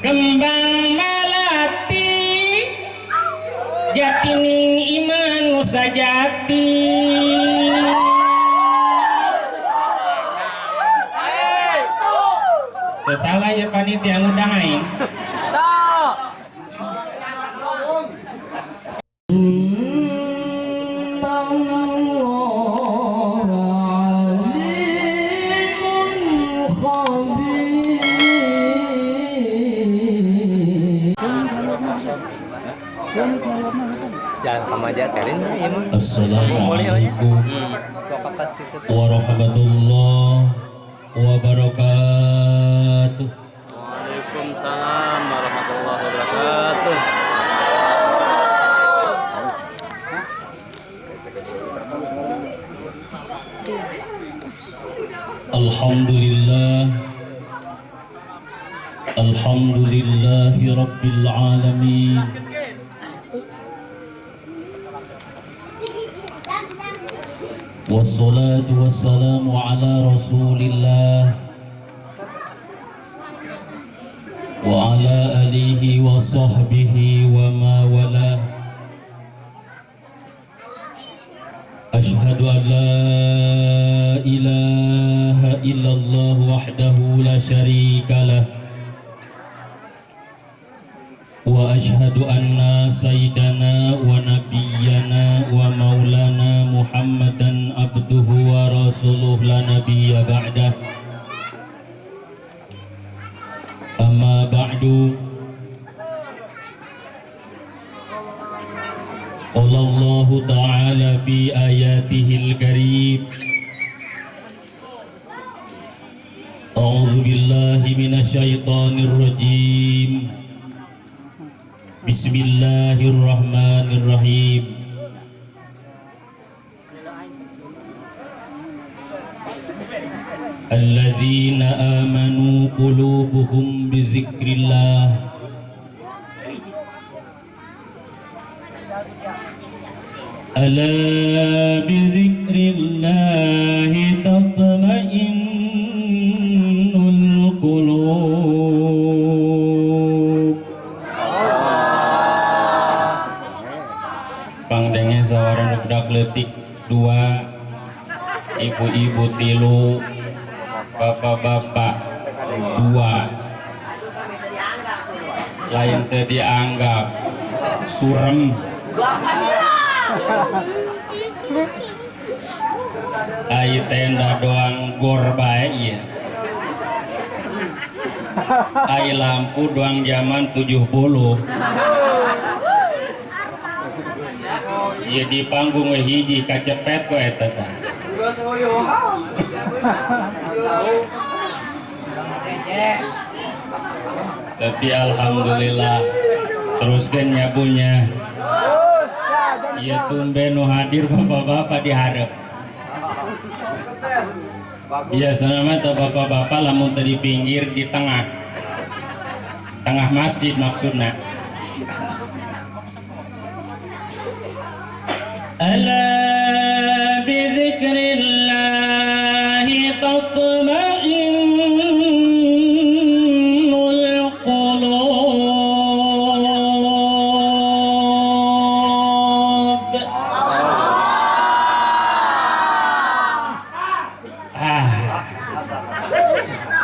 Kembang melati jatining iman nu sajati. Teu salah ya panitia ngundang aing. Jangan sama aja Karin ya mah. Assalamualaikum warahmatullahi wabarakatuh. Waalaikumsalam warahmatullahi wabarakatuh. Alhamdulillah, alhamdulillahi rabbil alamin. Wassalatu wassalamu ala rasulillah wa ala alihi wa sahbihi wa ma wala. Ashhadu an la ilaha illallah wahdahu la syarika lah wa ashhadu anna sayyidana wa nabiyyana wa maulana Muhammadan abduhu wa rasuluh la nabiyya ba'dah. Amma ba'du. Qala Allah ta'ala fi ayatihil karim. A'udzu billahi minasy syaithanir rajim. Bismillahirrahmanirrahim. Allazina amanu qulubuhum bizikrillah ala bizikrillahi tatma'innul qulub. Pangdenge sawaran budak leutik 2, ibu-ibu 3, bapak-bapak 2, lain teu dianggap surem. Ai tenda doang gor bae ieu. Ai lampu doang zaman 70. Ieu di panggung we hiji kacepet ku eta teh. Tapi alhamdulillah teruskeun nyabunya. Ieu tumben nu hadir bapak-bapak di hareup. Biasana mah teh bapak-bapak lamun teu di pinggir di tengah. Tengah masjid maksudna. Ala bizikrillahi tatma'innul qulub.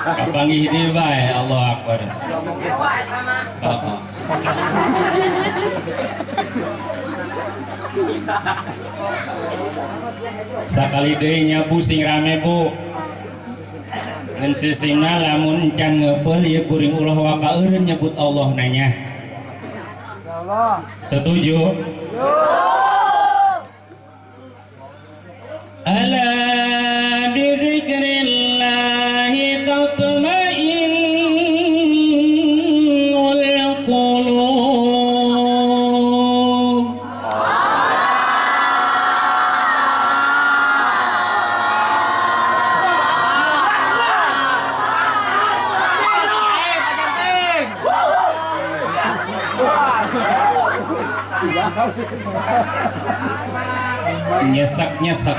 Kapanggih deui bae Allahu Akbar. Sakali deui nyabu sing rame Bu. Ngan sisingna lamun can ngeupel ieu kuring ulah waka eureun nyebut Allah nanya. Setuju? Ala bizikrillahi tatma'innul qulub. Nyesek-nyesek.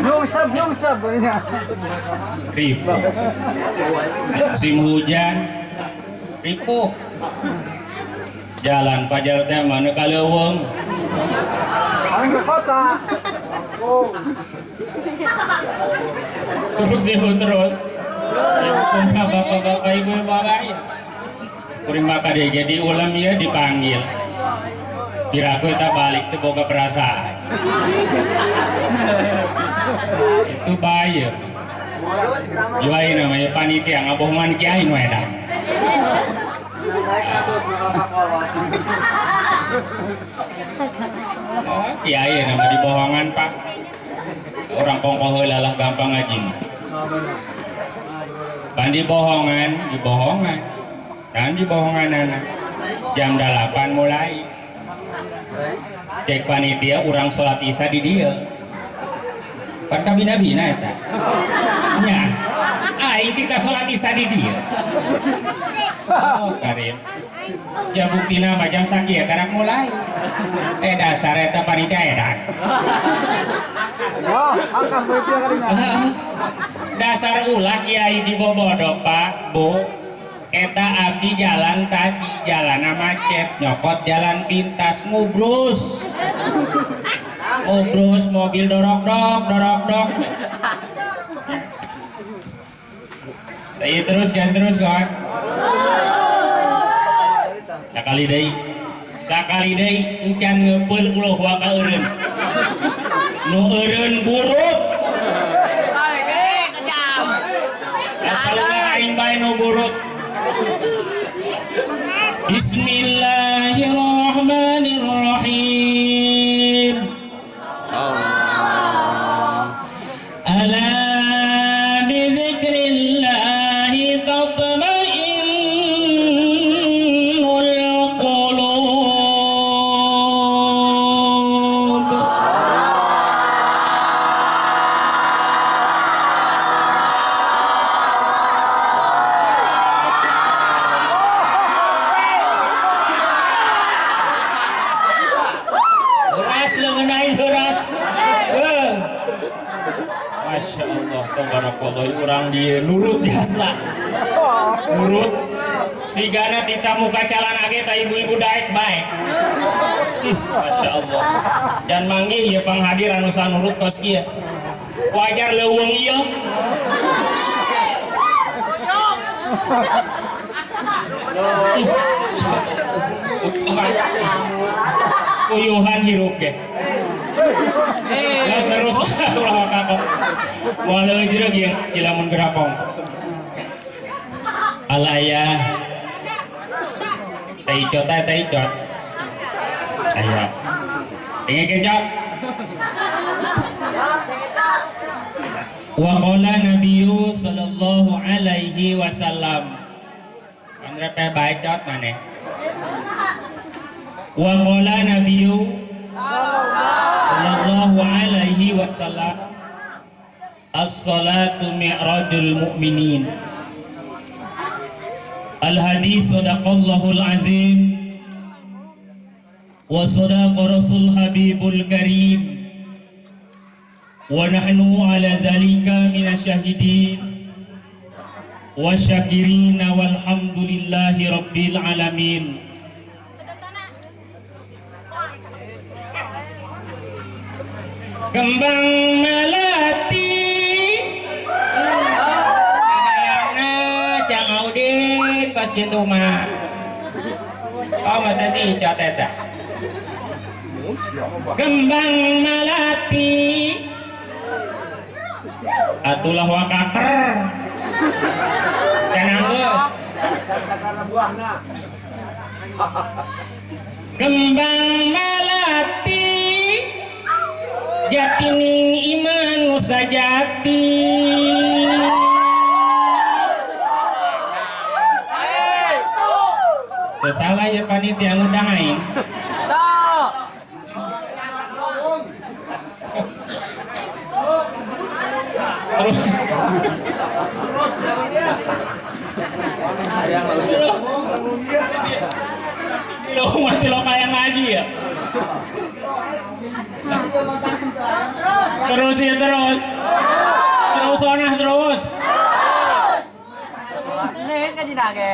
Nyungsep ini. ripuh musim hujan ripuh jalan pajar teh mana kaleuweung Paling ke kota. Oh. terus ibu terus kumaha bapak-bapak ibu-ibu ya kuring maka dia jadi ulam ya dipanggil kira-kira kita balik tuh boga perasaan itu bahaya juai namanya panitia ngabohongan kiai nu edan oh kiai nama dibohongan pak orang kongkoh heula lah gampang ngaji mah pan dibohongan kan dibohongan anak jam 8 mulai cek panitia orang sholat isya di dia kan kami nabi eta nya aing kita sholat isya di dia oh karim ya buktina macam sakieu karak mulai dasar eta panitia edan Yo, angkat berarti kalinya. dasar ulah kiai di Bobodok pak bu eta abdi jalan tadi jalan macet nyokot jalan pintas ngubrus mobil dorok dok terus kawan sakali deui encan ngepeul ulah ka eureun nu eureun burut asal aing bae nu burut Bismillahirrahmanirrahim ala bizikrillahi tatma'innul qulub Masya Allah, tabarakallah orang dia nurut jasa nurut sigana tita muka calan age ta ibu-ibu daek baik Masya Allah dan manggih ya panghadir anu sanurut kos kieu wajar leuweung ieu kuyuhan hirup ge terus ulah kakak walau jeruk ya ilamun gerapong alaya taicot ayo ingin kencot wa qala nabiyyu sallallahu alaihi wasallam andre pe bacot maneh wa qala nabiyyu sallallahu alaihi wa sallam as-salatu mi'rajul mu'minin al-hadis sadaqallahul azim wa sadaqa rasul habibul karim wa nahnu ala zalika minasyahidin wa syakirin walhamdulillahi rabbil alamin kembang melati kayaknya Cangaudin pas gitu mah oh mata sih cateta kembang melati atulah wakaker cananggeus kembang melati jatining iman nu sajati teu salah ya panitia nu dangain terus lo mati lo kayak ngaji ya Terus ya terus. Terus sonah terus. Nih kan jinage.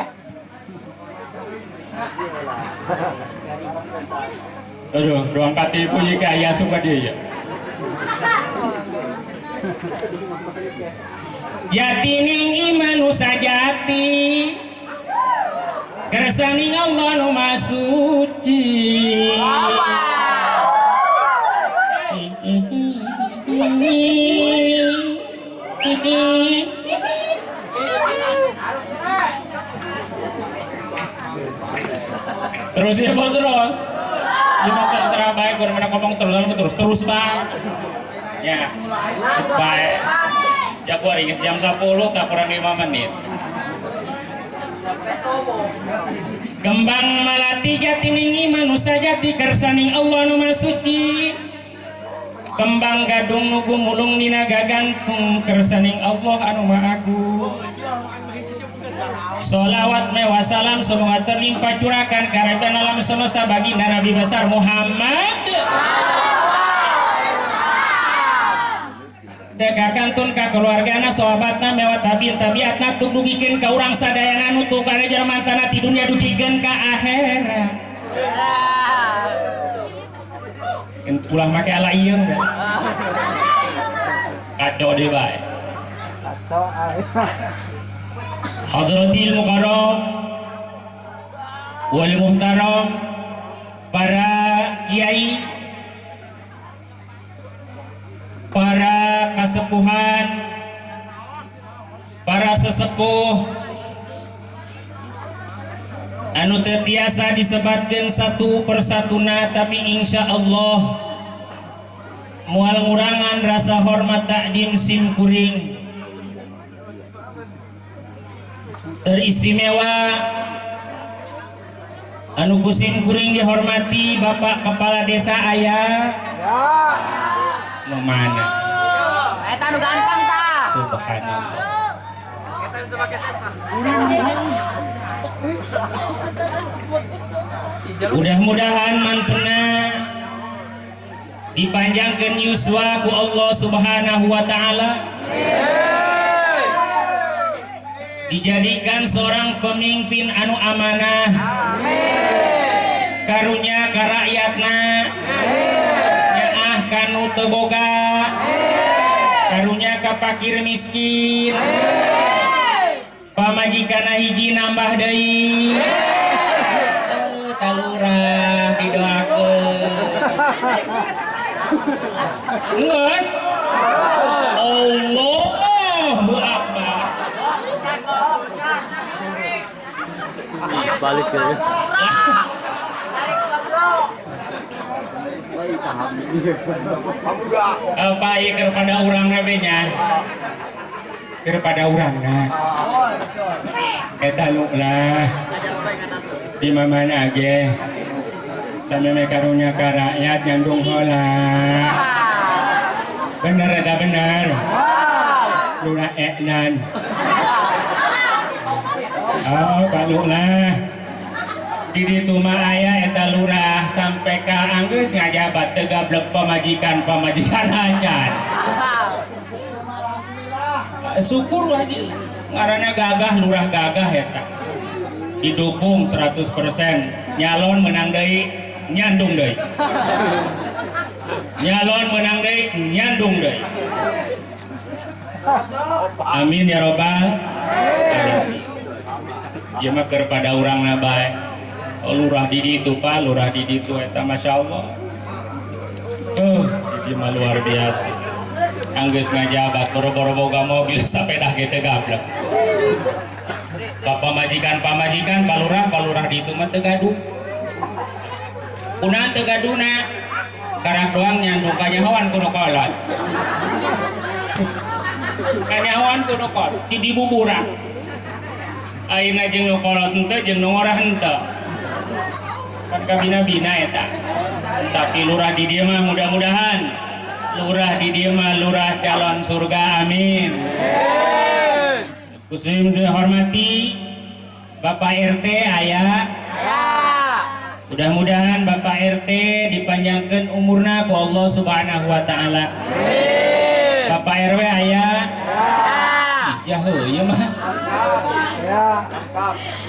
Aduh, ruang katipu jika ayah suka dia ya. Jatining iman nu sajati kersaning Allah nu masuci. Terus ya bos terus. Lima terserah baik, orang mana ngomong terus baik. Ya, terus baik. Ya gua ringis jam 10 tak kurang 5 menit. Kembang malati jatining iman nu sajati kersaning Allah nu masuci. Kembang gadung nu gumulung dina gagantung kersaning Allah anu maha agung. Sholawat mewah salam semoga terlimpah curakan karena alam semesta baginda Nabi besar Muhammad. Tegakantun ka keluargana sahabatna mewah tabiin tabiatna tuk dugikeun ka urang sadayana nu tuk kana jermantana ti dunia dugikeun ka akhirat. Ulah make ala ieu da. Kacau deui bae. Kacau Hadratil Mukarram wal muhtaram, para kiai, para kasepuhan, para sesepuh anu teu tiasa disebatkeun satu persatuna tapi insya Allah moal ngurangan rasa hormat takdim sim kuring teristimewa anu kusim kuring dihormati Bapak Kepala Desa Ayah memana eta nu ganteng tah. subhanallah. Mudah-mudahan mantena dipanjangkan yuswa ku Allah subhanahu wa ta'ala, dijadikan seorang pemimpin anu amanah, karunya ka rakyatna, nyaah kanu teu boga, karunya ka pakir miskin, pamajikana hiji nambah deui. Talurah didoakeun. Geus Allahu Akbar. Balik ke. Apa ieu keur pada urangna we nya? Keur pada urangna. Eta nu lah. Di mana ge? Sameme karunya ka rakyat nyandung heula. Bener eta bener. Lurah eknan. Oh, kalau lah di ditu mah aya eta lurah sampai ka anggeus ngajabat teu gablek pamajikan anyar. Syukur lah di ngaranna gagah lurah gagah eta. Didukung 100%, nyalon menang deui nyandung deui. Nyalon menang deui nyandung deui. Amin ya robbal alamin. Ieu mah keur pada urangna bae. Lurah di ditu Pak, lurah di ditu eta masyaallah. Ieu mah luar biasa. Anggeus ngajabat boro-boro boga mobil sapeda ge teu gablek. Bapak pamajikan palurah di itu mah teu gaduh. Kunaon teu gaduna? Karak doang nyandung kanyahoan kudu kolot. Kanyahoan kudu kolot di dibuburan. Ayeuna jeung nu kolot henteu jeung nu ngorah henteu. Kan kabina-bina eta. Tapi lurah di dieu mah mudah-mudahan lurah di dieu mah lurah calon surga amin. Muslim dihormati Bapak RT ayah. Mudah-mudahan Bapak RT dipanjangkan umurna ku Allah subhanahu wa ta'ala. RW aya Ya. ya heuh mah Ya.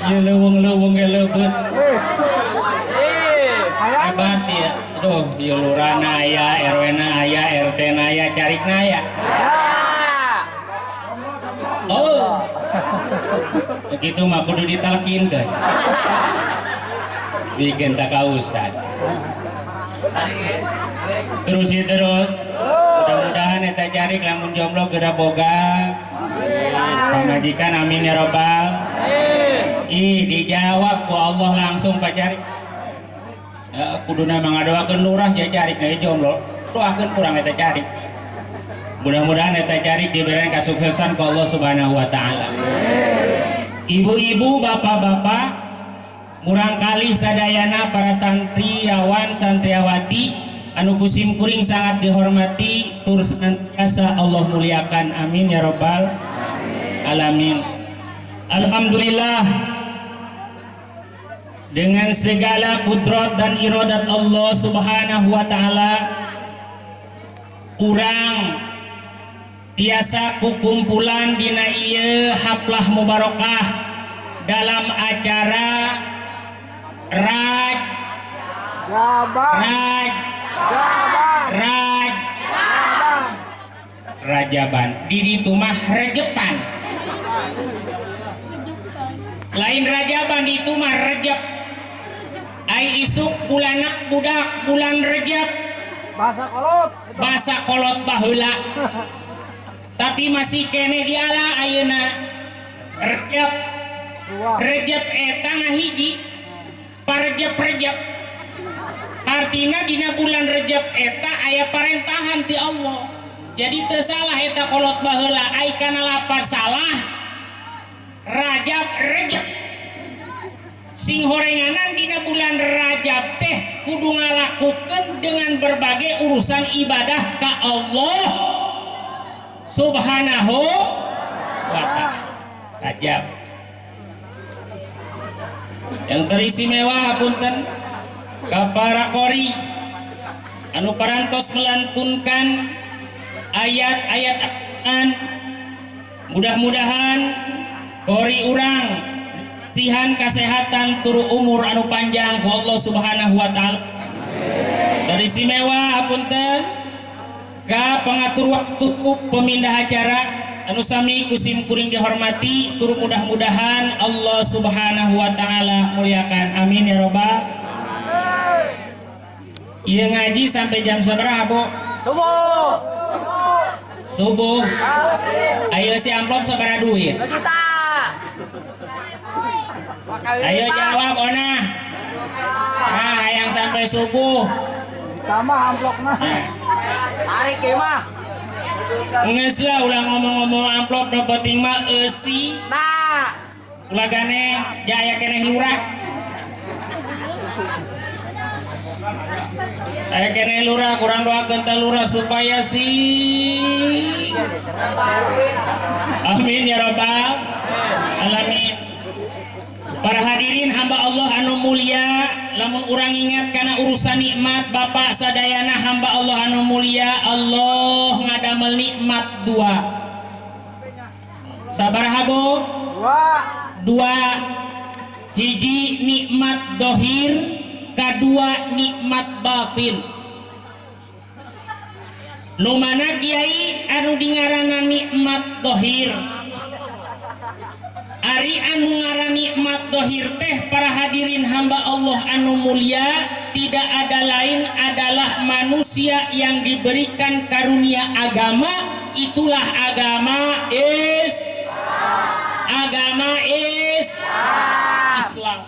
ieu leuweung-leuweung ge leubeut Ayam. hebat ya aduh ieu lurahna aya RW na aya RT na aya carikna aya Ya. oh begitu mah kudu ditalkinkeun bikin tak kausan terus mudah-mudahan eta jarik lamun jomblo geura boga pamajikan amin ya robbal ih dijawab ku Allah langsung pacarik ya, kuduna mangadoakeun lurah jarik na jomblo doakeun kurang eta jarik mudah-mudahan eta jarik diberikan kesuksesan ku Allah subhanahu wa ta'ala ibu-ibu bapak-bapak murangkali sadayana para santriawan santriawati anu kusim kuring sangat dihormati tur senantiasa Allah muliakan amin ya robbal alamin. Alhamdulillah dengan segala kudrat dan iradat Allah subhanahu wa ta'ala urang tiasa kukumpulan dina ieu haplah mubarakah dalam acara Raj Jabar. Raj Jabar. Raj Rajaban di ditu mah rejepan lain Rajaban di itu mah rejep ai isuk bulanak budak bulan rejep Bahasa kolot. basa kolot baheula tapi masih kene diala ayeuna rejep Suah. rejep eta ngahiji parejep-rejep artina dina bulan rejep eta aya parentahan ti Allah jadi teu salah eta kolot baheula ai kana lapar salah Rajab rejep sing horenganan dina bulan Rajab teh kudu ngalakukeun dengan berbagai urusan ibadah ka Allah subhanahu wa ta'ala Rajab yang teristimewa hapunten ka para qori anu parantos melantunkan ayat-ayat Al-Qur'an mudah-mudahan qori urang sihan kesehatan turu umur anu panjang ku Allah subhanahu wa ta'ala teristimewa hapunten ka pengatur waktu pemindah acara anu sami kusim kuring dihormati tur mudah-mudahan Allah subhanahu wa ta'ala muliakan amin ya robbal ieu ngaji sampai jam sabaraha Bu Subuh. subuh ayo si amplop sabaraha duit 2 juta. ayo jawab Ona nah hayang sampai subuh Tambah amplopna. Tarik ke mah. geus lah ulah ngomong-ngomong amplop nu penting mah eusi Nah. ulah gane jaya keneh lurah aya keneh lurah kurang doakeun teh lurah supaya si amin ya rabbal alamin. Para hadirin hamba Allah anu mulia lamun urang ingat kana urusan nikmat Bapak sadayana hamba Allah anu mulia Allah ngadamel nikmat dua sabaraha Bu? Dua hiji nikmat dohir kedua nikmat batin nu mana kiai anu dingarana nikmat dohir ari anu ngaran nikmat dohir teh para hadirin hamba Allah anu mulia tidak ada lain adalah manusia yang diberikan karunia agama itulah agama Islam.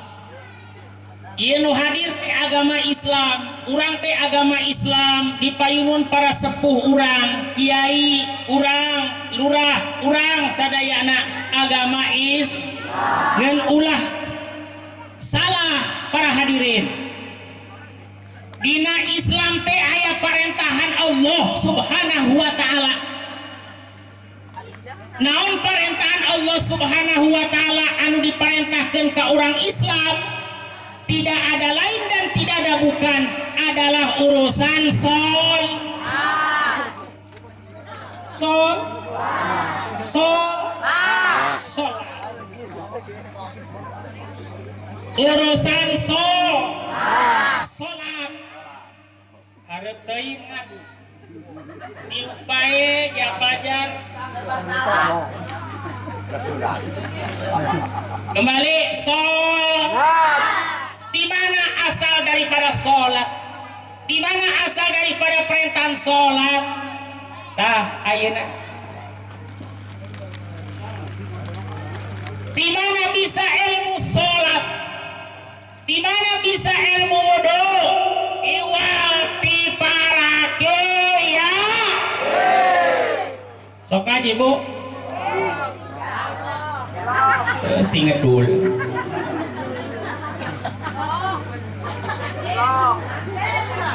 Ieu nu hadir teh agama Islam, urang teh agama Islam dipayunun para sepuh urang, kiai, urang, lurah, urang sadayana agama ngan ulah salah para hadirin. Dina Islam teh aya parentahan Allah Subhanahu wa taala. Naon parentahan Allah Subhanahu wa taala anu diparentahkeun ka urang Islam? Tidak ada lain dan tidak ada bukan adalah urusan sol urusan solat harap teuing ngadu diuk bae jabajar kembali di mana asal daripada sholat, di mana asal daripada perintah sholat. Tah ayeuna di mana bisa ilmu sholat, di mana bisa ilmu wudu, iwal ti parake ya. Sok aja bu. Si ngedul.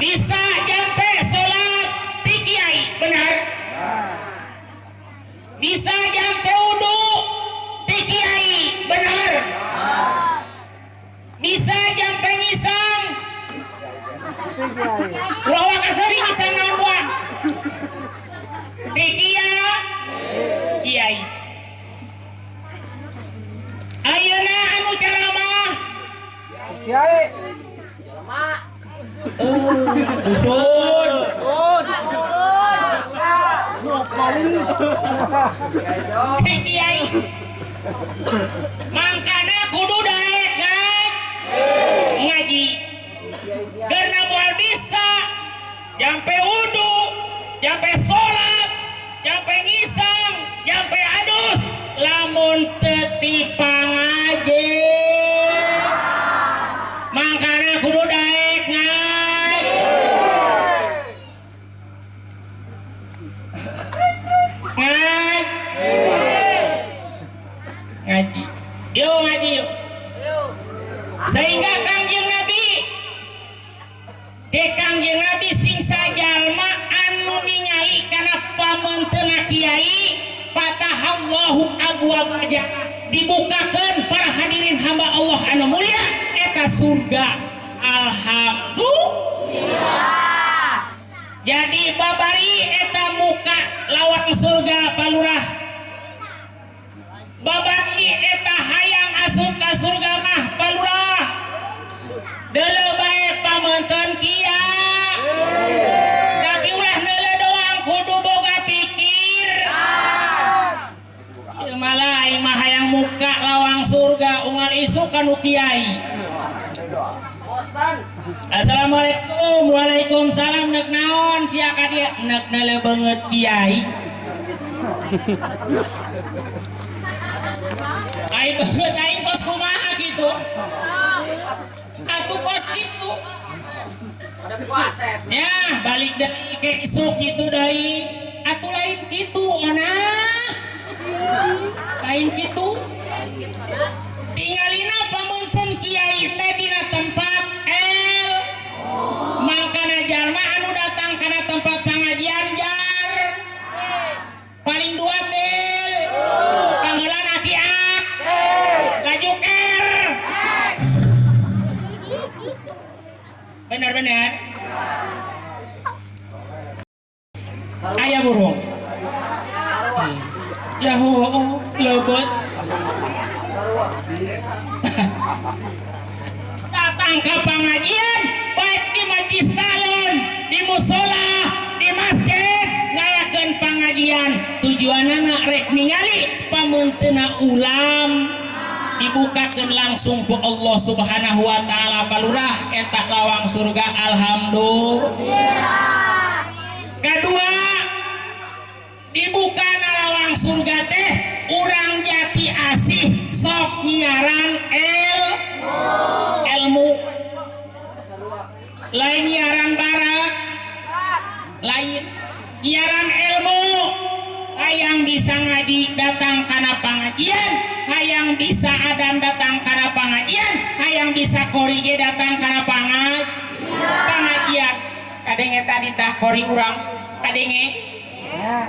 Bisa jampe sholat ti kiai benar. Bisa jampe wudu ti kiai benar. Bisa jampe ngisang. Ulawa kasari ngisang naon buang. Ti kiai. Ayeuna anu ceramah Kiai. dusun kiai mangkana kudu daek guys ngaji karena moal bisa jampe wudu jampe sholat jampe ngisang jampe adus lamun teu pangaji mangkana kudu daek ngaji yuk sehingga Kangjeng Nabi sing sajalma anu ningali kana pamenteuna kiai fatahallahu abwaab dibukakeun para hadirin hamba Allah anu mulia eta surga alhamdulillah. Jadi babari eta muka lawang surga palurah babari eta hayang asup ka surga mah palurah deuleu bae pamenteun kieu tapi ulah neuleu doang kudu boga pikir ieu malah aing mah hayang muka lawang surga unggal isuk kanu kiai. Assalamualaikum. Waalaikumsalam. Nek naon sia ka dieu nek neuleu beungeut kiai. Aing beungeut aing kos kumaha gitu. Atuh kos gitu. Ya, balik deui ke isuk kitu deui. Atuh lain kitu onah. Lain kitu. Tingalina pamunten kiai teh dina tempat mangkana jalma anu datang kana tempat pengajian jar paling dua del panggilan akiak laju ker benar-benar ayah burung ya ho lebet datang ke pengajian baik di majlis taklim, di musola, di masjid ngayakeun pengajian tujuanna rek ningali pamunteuna ulam dibukakeun langsung ku Allah Subhanahu wa taala palurah eta lawang surga alhamdulillah. Kedua dibuka lawang surga teh urang jati asih sok nyiaran ilmu lain nyiaran barak lain nyiaran ilmu hayang bisa ngaji datang kana pengajian hayang bisa adan datang kana pengajian hayang bisa korige datang kana pengajian kadenge tadi tah kori urang kadenge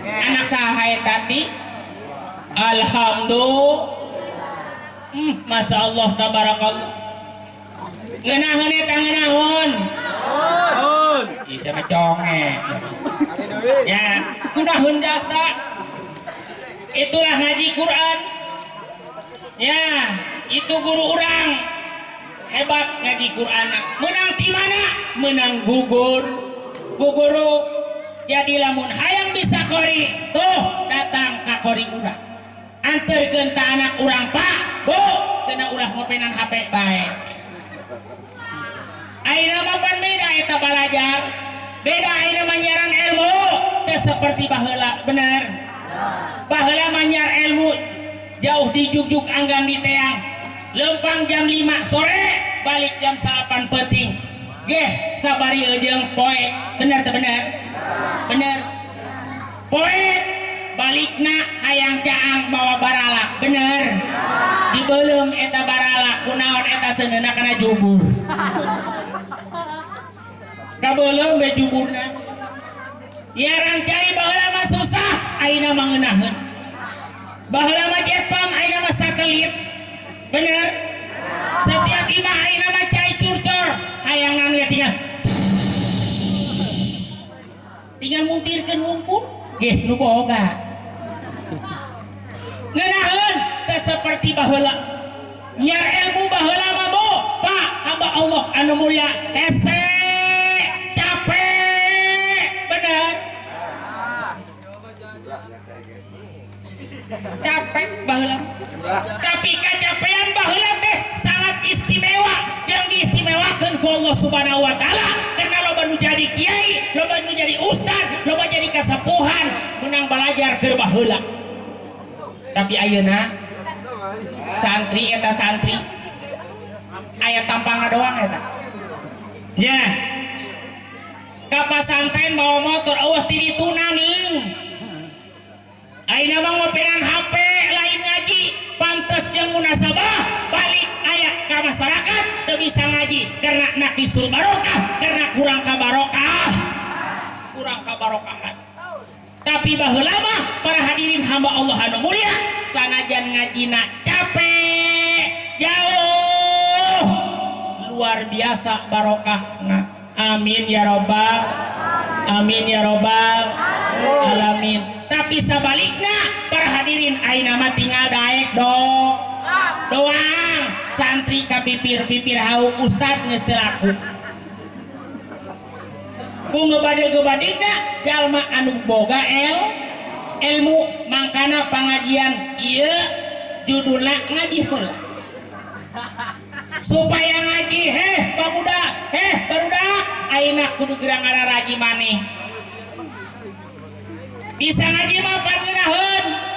anak saha eta tadi alhamdulillah. Masya Allah tabarakallah ngeunahun eta ngeunahun bisa meconge Ya, kunaheun jasa. Itulah ngaji Quran. Ya, itu guru orang. Hebat ngaji Quran. Menang di mana? Menang gugur. Guguru. Jadi lamun hayang bisa kori, tuh datang ka kori urang. Anterkeun ta anak urang, Pak. Bu, kena ulah ngopenan HP bae. Ayeuna mah pan beda eta balajar. Beda ayeuna manyaran ilmu teu seperti baheula, bener. Baheula manyar ilmu jauh di jugjug anggang di teang. Lempang jam 5 sore, balik jam 8 peuting. Geh, sabari jeung poek, bener teu bener? Bener. Poek balikna hayang caang bawa baralak, bener. Dibeulem eta baralak, kunaon eta seundeuna kana jubur. Kabeulem be juburna. Yarang cai baheula mah susah, ayeuna mah ngeunaheun. Baheula mah jetpam, ayeuna mah satelit. Bener? Setiap imah ayeuna mah cai curcor, hayangan ge tinggal muntirkeun wungkul. Geh nu boga. Ngeunaheun teu saperti baheula. Nyar ilmu baheula mah Bu, Pak, hamba Allah anu mulia hese capek. Bener? Capek baheula. Tapi kacapean baheula teh sangat istimewa. Yang diistimewakeun ku Allah Subhanahu wa taala karena loba nu jadi kiai, loba nu jadi ustad, loba jadi kasapuhan, menang balajar keur baheula. Tapi ayeuna santri eta santri aya tampangna doang eta. Nya. Ka pasantren bawa motor eueuh ti ditu naning. Ayeuna mah ngopenan HP lain ngaji, pantes jeung munasabah balik aya ka masyarakat teu bisa ngaji karena naqisul barokah, karena kurang kabarokah. Kurang kabarokahan. Tapi baheula mah para hadirin hamba Allah anu mulia, sanajan ngajina capek, jauh, luar biasa barokahna. Amin ya robbal, amin ya robbal alamin. Tapi sabalikna para hadirin ayeuna mah tinggal daek doang. Santri ka pipir-pipir hau ustad geus teu laku. Ku ngebadil-gebadilna jalma anu boga ilmu mangkana pangajian ieu judulna ngaji heula. Supaya ngaji barudak ayeuna kudu gerang raraji maneh. Bisa ngaji mah pan ngeunaheun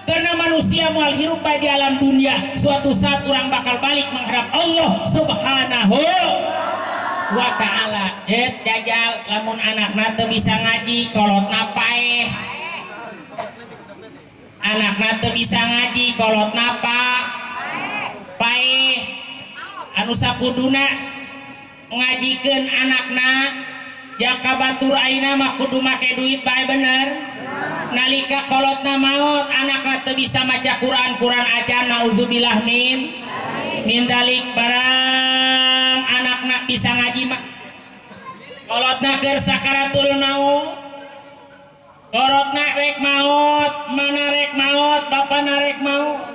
karena manusia moal hirup di alam dunia, suatu saat orang bakal balik menghadap Allah Subhanahu wa ta'ala. Jajal lamun anakna teu bisa ngaji kolotna paeh. Anakna teu bisa ngaji kolotna paeh. Anu sakuduna ngajikeun anakna jaka batur ayeuna mah kudu make duit bae bener. Nalika kolotna maot anakna teu bisa maca Quran acan nauzubillah min dalik. Barang anakna bisa ngaji mah kolotna keur sakaratul maut, kolotna rek maot, mana rek maot, bapana rek maot.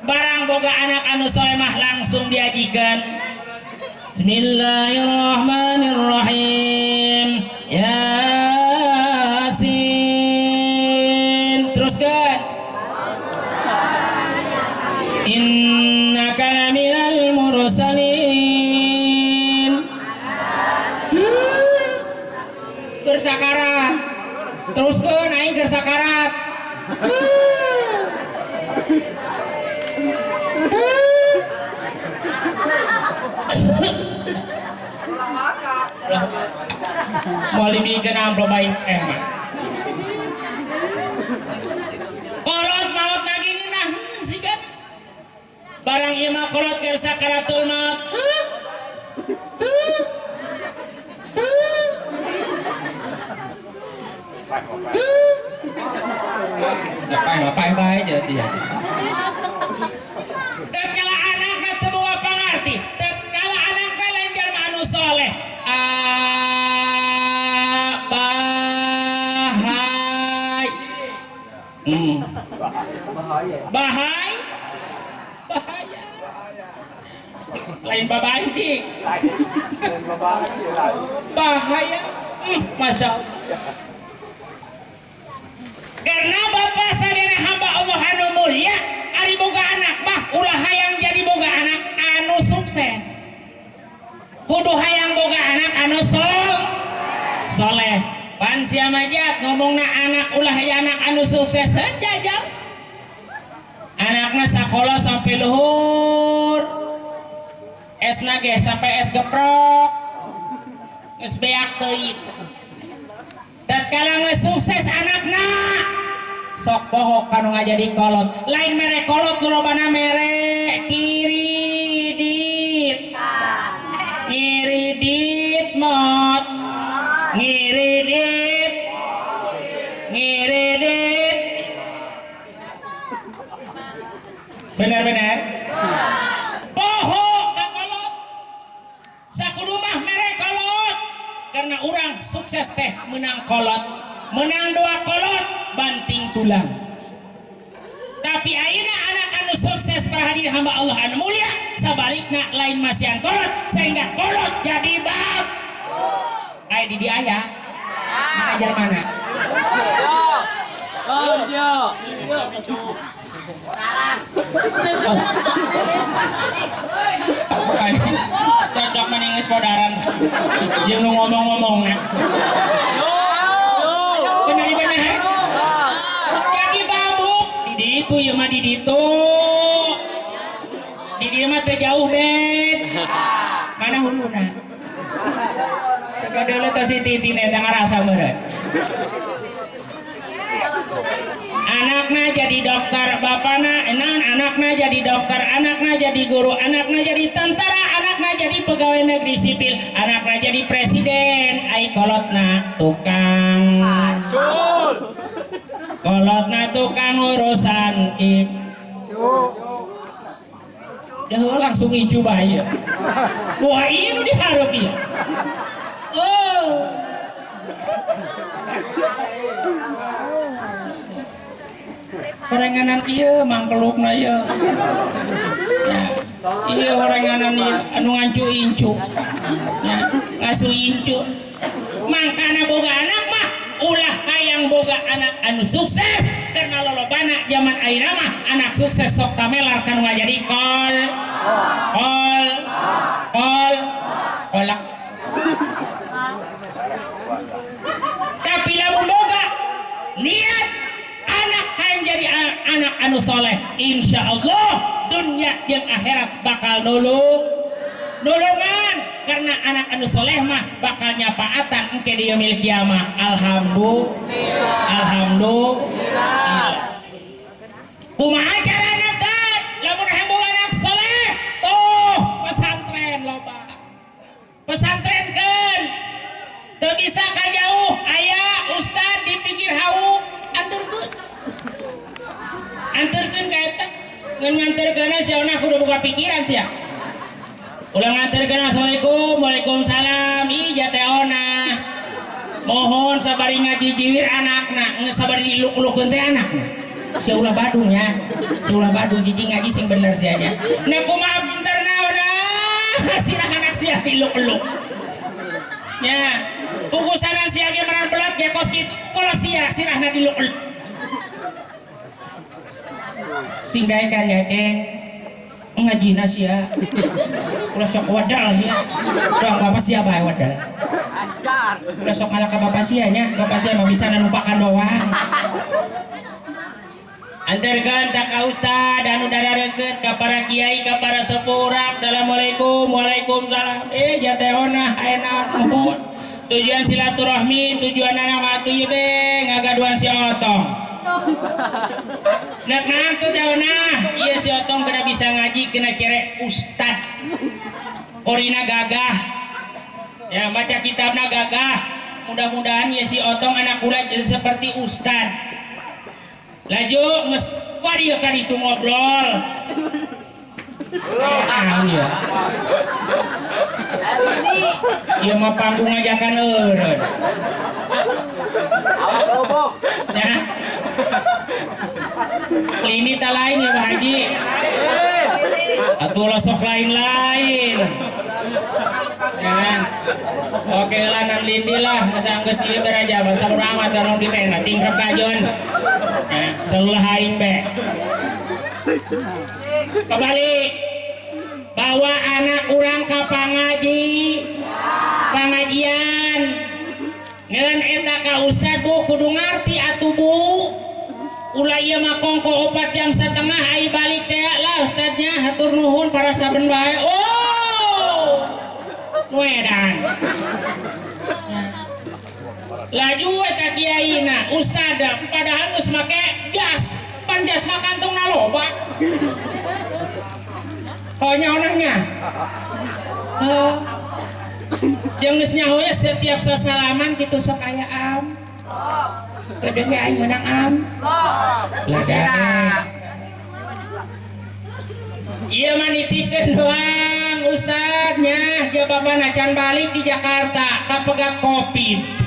Barang boga anak anu soleh mah langsung diajikeun. Bismillahirrahmanirrahim. Yasin. Teruskan. Innaka laminal mursalin. Keur sakarat. Teruskeun aing keur sakarat. Mau libikeun amplop baik mah. Kolot maut lagi ngeunaheun sigat. Barang ieu mah kolot keur sakaratul maut. Ngapain bae aja sih. Tatkala anakna teu boga pangarti, tatkala anakna lain jalma anu soleh. Abah lain babanci Dan bapak lain. bahaya. Masya Allah. Karena bapak sadana hamba Allah anu mulia ari boga anak mah ulah hayang jadi boga anak anu sukses, kudu hayang boga anak anu soleh. Pan sia majat ngomongna anak ulah hayang anak anu sukses jajal anakna sakola sampai luhur esna ge sampai es geprok geus beak teuing. Tatkala geus sukses anakna sok bohok kanu ngajadi kolot, lain mere kolot lobana mere kiridit mot ngiridit benar-benar bohok ka kolot sakudu mah mere kolot karena orang sukses teh menang kolot, menang 2 kolot banting tulang. Tapi ayeuna anak anu sukses para hadirin hamba Allah anu mulia sabalikna lain masihan kolot sehingga kolot jadi bab. Aya di dia aya. Manajer mana? Cocok meningis podaran. Jeung nu ngomong-ngomongna. Benar-benar. Jadi babuk di ditu ya mah di ditu. Di dieu mah teh jauh bet. Mana huluna? Teka deuleu teh si Titin eta ngarasa meureun. Anaknya jadi dokter, bapaknya anaknya jadi dokter, anaknya jadi guru, anaknya jadi tentara, anaknya jadi pegawai negeri sipil, anaknya jadi presiden. Ai kolotna tukang urusan Dah langsung hijau bae. Wah ini diharap ya. Orenganan iya mangkelukna ya. Iya orenganan anu ngancu-incu. Ya, ngasuh incu. Mangkana boga anak mah ulah hayang boga anak anu sukses karena lolobana zaman ayeuna mah anak sukses sok tamelar kan ngajadi kolak. Tapi lamun boga niat anak hayang jadi anak anu soleh, insya Allah dunia jeung akhirat bakal nulungan karena anak anu soleh mah bakal nyapaatan engke di yaumil kiamah. Alhamdulillah. Kumaha carana teh lamun hembung anak soleh tuh pesantren loba. Pesantrenkeun teu bisa ka jauh aya ustad di pinggir hauk anturkeun ka eta ngan nganterkeunna sia kudu boga pikiran sia. Ulah nganterkeun assalamualaikum, waalaikumsalam. Ija teh ona. Mohon sabari ngaji jiwir anakna, geus sabari diluk-lukeun teh anakna. Sia ulah Badung nya. Sia ulah Badung jiji ngaji sing bener sia nya. Na kumaha pinter naon sirah anak sia diluk-luk. Ya, kukusanan sia ge meran belat ge kos kitu. Pola sia sirahna diluk-luk. Sing daekan ya Keng. Ngajina sia ulah sok wadal sia doang bapak sia bae wadal ulah sok ngalah ka bapak sia nya bapak sia mah bisa numpakan doang antarkeun tak ka ustad anu dadarekeut ka para kiai ka para sepurak. Assalamualaikum, waalaikumsalam. Jateona ayeuna nuhun tujuan silaturahmi tujuan anak atuh be ngagaduan si Otong. Nak nantu tauna iya si Otong kena bisa ngaji kena kere ustad korina gagah ya baca kitabna gagah mudah-mudahan ya si Otong anak kula jadi seperti ustad laju nges wadieu kan itu ngobrol ya iya mah panggung ajakan eureun ya ini tak lain ya Pak Haji. atuh sok lain-lain ya. Oke lah nan lindi lah masa geus ieu beraja bangsa urang mah tarong di tenda tingkrep kajon selulah aing be kembali bawa anak urang ka pengajian ngeun eta ka ustad bu kudu ngarti atuh bu ulah ieu mah kongko 4 jam setengah ai balik teh lah ustadnya hatur nuhun para saben bae oh wedan laju eta kiaina ustad padahal geus make gas pan jasna kantongna loba nyaonanya jeung geus nyaho setiap sasalaman kitu sok aya am kedeung ge aing meunang am ladane ieu mah nitipkeun doang ustadnya jababana can balik di Jakarta ka pegat Covid